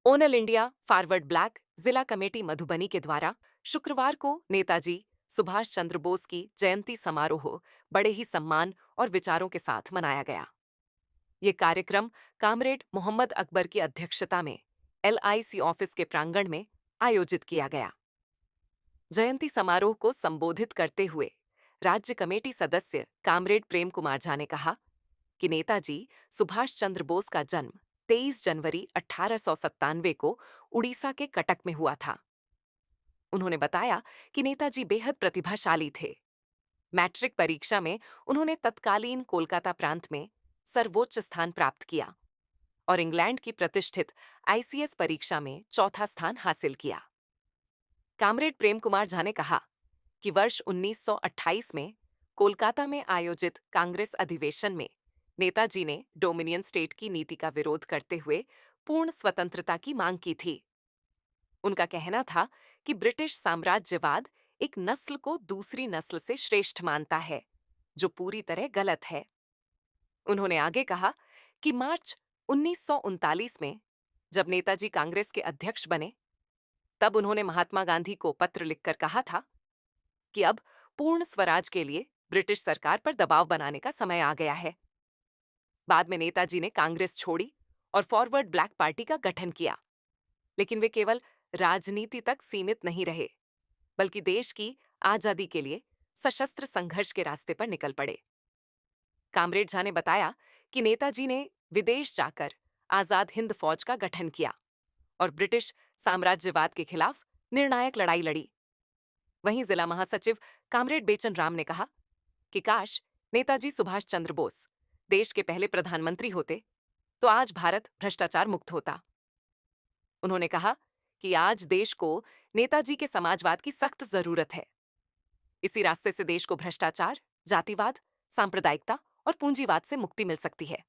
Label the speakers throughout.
Speaker 1: ओनल India forward black जिला committee Madhubani के द्वारा शुक्रवार को नेताजी सुभाष चंद्र बोस की जयंती समारोह बड़े ही सम्मान और विचारों के साथ मनाया गया। ये कार्यक्रम कामरेड मोहम्मद अकबर की अध्यक्षता में LIC ऑफिस के प्रांगण में आयोजित किया गया। जयंती समारोह को संबोधित करते हुए राज्य कमेटी सदस्य कामरेड प्रेम कुमार झा ने कहा कि नेताजी सुभाष चंद्र बोस का जन्म 23 जनवरी 1897 को उड़ीसा के कटक में हुआ था। उन्होंने बताया कि नेताजी बेहद प्रतिभाशाली थे। मैट्रिक परीक्षा में उन्होंने तत्कालीन कोलकाता प्रांत में सर्वोच्च स्थान प्राप्त किया और इंग्लैंड की प्रतिष्ठित ICS परीक्षा में चौथा स्थान हासिल किया। कामरेड प्रेम कुमार झा ने कहा कि वर्ष 1928 में कोलकाता में आयोजित कांग्रेस अधिवेशन में नेताजी ने डोमिनियन स्टेट की नीति का विरोध करते हुए पूर्ण स्वतंत्रता की मांग की थी। उनका कहना था कि ब्रिटिश साम्राज्यवाद एक नस्ल को दूसरी नस्ल से श्रेष्ठ मानता है, जो पूरी तरह गलत है। उन्होंने आगे कहा कि मार्च 1939 में जब नेताजी कांग्रेस के अध्यक्ष बने, तब उन्होंने महात्मा गांधी को पत्र लिखकर कहा था कि अब पूर्ण स्वराज के लिए ब्रिटिश सरकार पर दबाव बनाने का समय आ गया है। बाद में नेताजी ने कांग्रेस छोड़ी और फॉरवर्ड ब्लैक पार्टी का गठन किया, लेकिन वे केवल राजनीति तक सीमित नहीं रहे, बल्कि देश की आजादी के लिए सशस्त्र संघर्ष के रास्ते पर निकल पड़े। कामरेड झा ने बताया कि नेताजी ने विदेश जाकर आजाद हिंद फौज का गठन किया और ब्रिटिश साम्राज्यवाद के खिलाफ निर्णायक लड़ाई लड़ी। वहीं जिला महासचिव कामरेड बेचन राम ने कहा कि काश नेताजी सुभाष चंद्र बोस देश के पहले प्रधानमंत्री होते तो आज भारत भ्रष्टाचार मुक्त होता। उन्होंने कहा कि आज देश को नेताजी के समाजवाद की सख्त जरूरत है। इसी रास्ते से देश को भ्रष्टाचार, जातिवाद, सांप्रदायिकता और पूंजीवाद से मुक्ति मिल सकती है।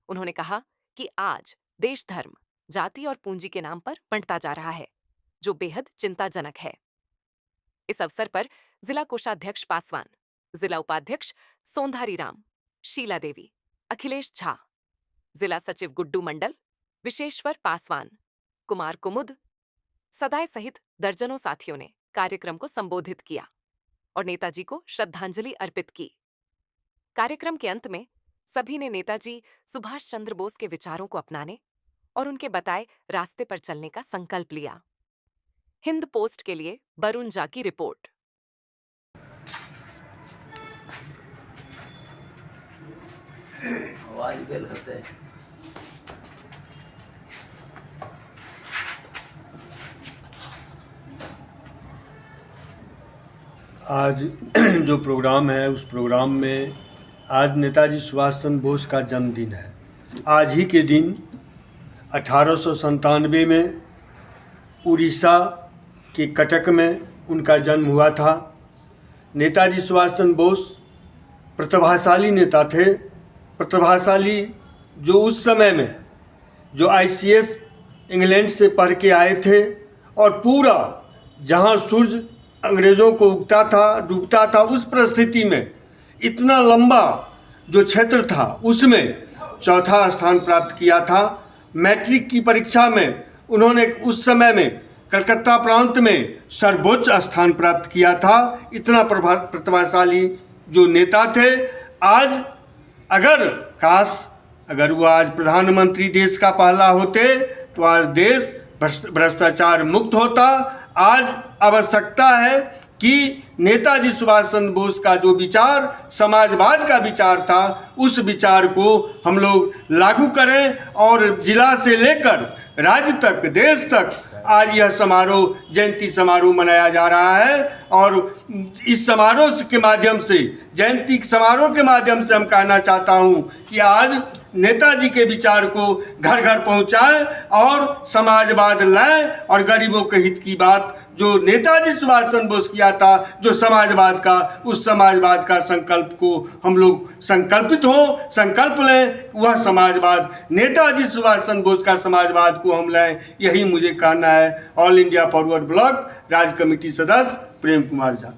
Speaker 1: उन्होंने कहा कि आज देश धर्म, जाति और पूंजी के नाम पर बंटता जा रहा है, जो बेहद चिंताजनक है। इस अवसर पर जिला कोषाध्यक्ष पासवान, जिला उपाध्यक्ष सोंधारी राम, शीला देवी, अखिलेश झा, जिला सचिव गुड्डू मंडल, विशेश्वर पासवान, कुमार कुमुद, सदाय सहित दर्जनों साथियों ने कार्यक्रम को संबोधित किया और नेताजी को श्रद्धांजलि अर्पित की। कार्यक्रम के अंत में सभी ने नेताजी सुभाष चंद्र बोस के विचारों को अपनाने और उनके बताए रास्ते पर चलने का संकल्प लिया। हिंद पोस्ट के लिए वरुण झा की रिपोर्ट।
Speaker 2: आज जो प्रोग्राम है उस प्रोग्राम में आज नेताजी सुभाष चंद्र बोस का जन्मदिन है। आज ही के दिन 1897 में उड़ीसा के कटक में उनका जन्म हुआ था। नेताजी सुभाष चंद्र बोस प्रतिभाशाली नेता थे। प्रतिभाशाली जो उस समय में जो ICS इंग्लैंड से पढ़ के आए थे और पूरा जहां सूरज अंग्रेज़ों को उगता था, डूबता था, उस परिस्थिति में इतना लंबा जो क्षेत्र था उसमें चौथा स्थान प्राप्त किया था। मैट्रिक की परीक्षा में उन्होंने उस समय में कलकत्ता प्रांत में सर्वोच्च स्थान प्राप्त किया था। इतना प्रतिभाशाली जो नेता थे। आज अगर वो आज प्रधानमंत्री देश का पहला होते तो आज देश भ्रष्टाचार मुक्त होता। आज आवश्यकता है कि नेताजी सुभाष चंद्र बोस का जो विचार समाजवाद का विचार था, उस विचार को हम लोग लागू करें और जिला से लेकर राज्य तक, देश तक आज यह समारोह, जयंती समारोह मनाया जा रहा है। और इस समारोह के माध्यम से, जयंती समारोह के माध्यम से हम कहना चाहता हूँ कि आज नेताजी के विचार को घर घर पहुँचाएं और समाजवाद लाएं और गरीबों के हित की बात जो नेताजी सुभाष चंद्र बोस किया था, जो समाजवाद का, उस समाजवाद का संकल्प को हम लोग संकल्प लें। वह समाजवाद, नेताजी सुभाष चंद्र बोस का समाजवाद को हम लें, यही मुझे कहना है। ऑल इंडिया फॉरवर्ड ब्लॉक राज्य कमेटी सदस्य प्रेम कुमार झा।